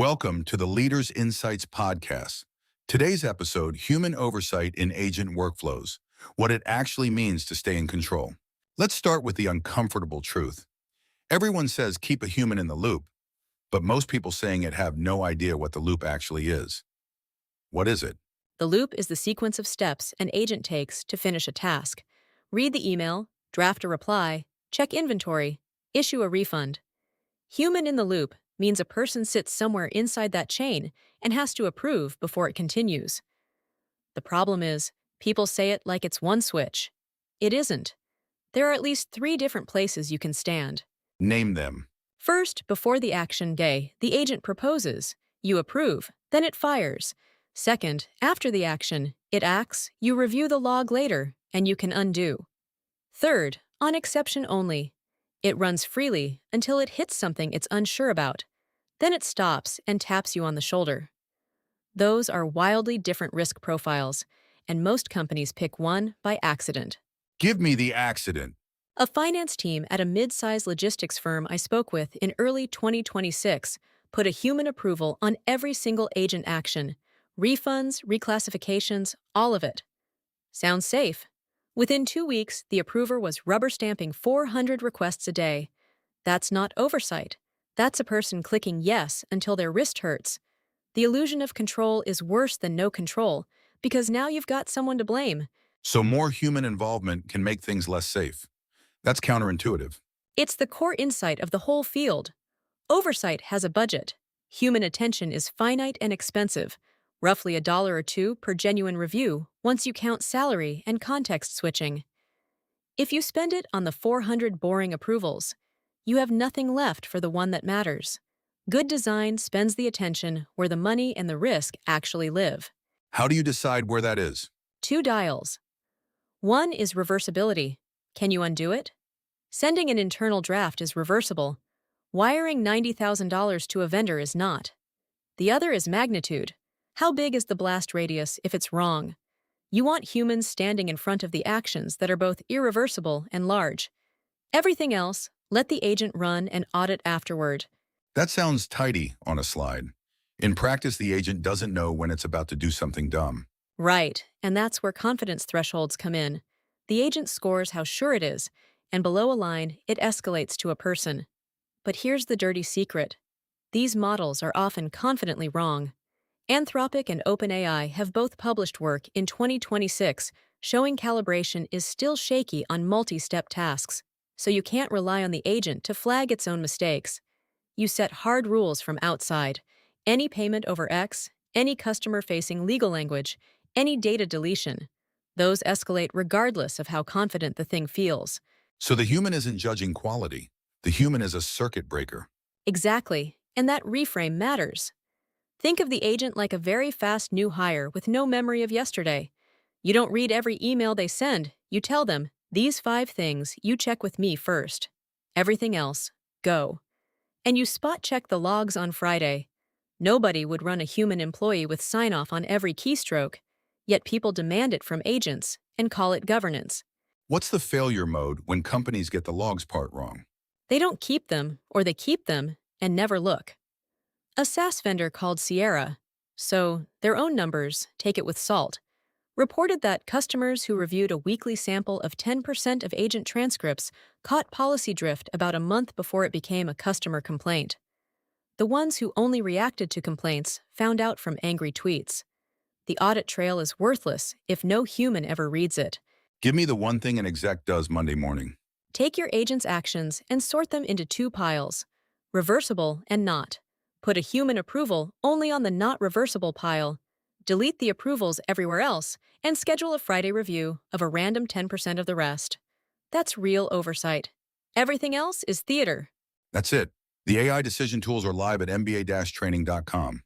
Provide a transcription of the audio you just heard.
Welcome to the Leaders Insights podcast. Today's episode, Human Oversight in Agent Workflows, what it actually means to stay in control. Let's start with the uncomfortable truth. Everyone says keep a human in the loop, but most people saying it have no idea what the loop actually is. What is it? The loop is the sequence of steps an agent takes to finish a task. Read the email, draft a reply, check inventory, issue a refund. Human in the loop means a person sits somewhere inside that chain and has to approve before it continues. The problem is, people say it like it's one switch. It isn't. There are at least 3 different places you can stand. Name them. First, before the action day, the agent proposes. You approve, then it fires. Second, after the action, it acts, you review the log later, and you can undo. Third, on exception only. It runs freely until it hits something it's unsure about. Then it stops and taps you on the shoulder. Those are wildly different risk profiles, and most companies pick one by accident. Give me the accident. A finance team at a mid-sized logistics firm I spoke with in early 2026 put a human approval on every single agent action. Refunds, reclassifications, all of it. Sounds safe. Within 2 weeks, the approver was rubber stamping 400 requests a day. That's not oversight. That's a person clicking yes until their wrist hurts. The illusion of control is worse than no control, because now you've got someone to blame. So more human involvement can make things less safe. That's counterintuitive. It's the core insight of the whole field. Oversight has a budget. Human attention is finite and expensive, roughly $1 or $2 per genuine review once you count salary and context switching. If you spend it on the 400 boring approvals, you have nothing left for the one that matters. Good design spends the attention where the money and the risk actually live. How do you decide where that is? 2 dials. One is reversibility. Can you undo it? Sending an internal draft is reversible. Wiring $90,000 to a vendor is not. The other is magnitude. How big is the blast radius if it's wrong? You want humans standing in front of the actions that are both irreversible and large. Everything else, let the agent run and audit afterward. That sounds tidy on a slide. In practice, the agent doesn't know when it's about to do something dumb. Right, and that's where confidence thresholds come in. The agent scores how sure it is, and below a line, it escalates to a person. But here's the dirty secret. These models are often confidently wrong. Anthropic and OpenAI have both published work in 2026 showing calibration is still shaky on multi-step tasks, so you can't rely on the agent to flag its own mistakes. You set hard rules from outside. Any payment over X, any customer-facing legal language, any data deletion. Those escalate regardless of how confident the thing feels. So the human isn't judging quality. The human is a circuit breaker. Exactly, and that reframe matters. Think of the agent like a very fast new hire with no memory of yesterday. You don't read every email they send. You tell them, these 5 things you check with me first. Everything else, go. And you spot check the logs on Friday. Nobody would run a human employee with sign-off on every keystroke, yet people demand it from agents and call it governance. What's the failure mode when companies get the logs part wrong? They don't keep them, or they keep them and never look. A SaaS vendor called Sierra, so their own numbers, take it with salt, reported that customers who reviewed a weekly sample of 10% of agent transcripts caught policy drift about a month before it became a customer complaint. The ones who only reacted to complaints found out from angry tweets. The audit trail is worthless if no human ever reads it. Give me the one thing an exec does Monday morning. Take your agent's actions and sort them into 2 piles, reversible and not. Put a human approval only on the not reversible pile. Delete the approvals everywhere else and schedule a Friday review of a random 10% of the rest. That's real oversight. Everything else is theater. That's it. The AI decision tools are live at mba-training.com.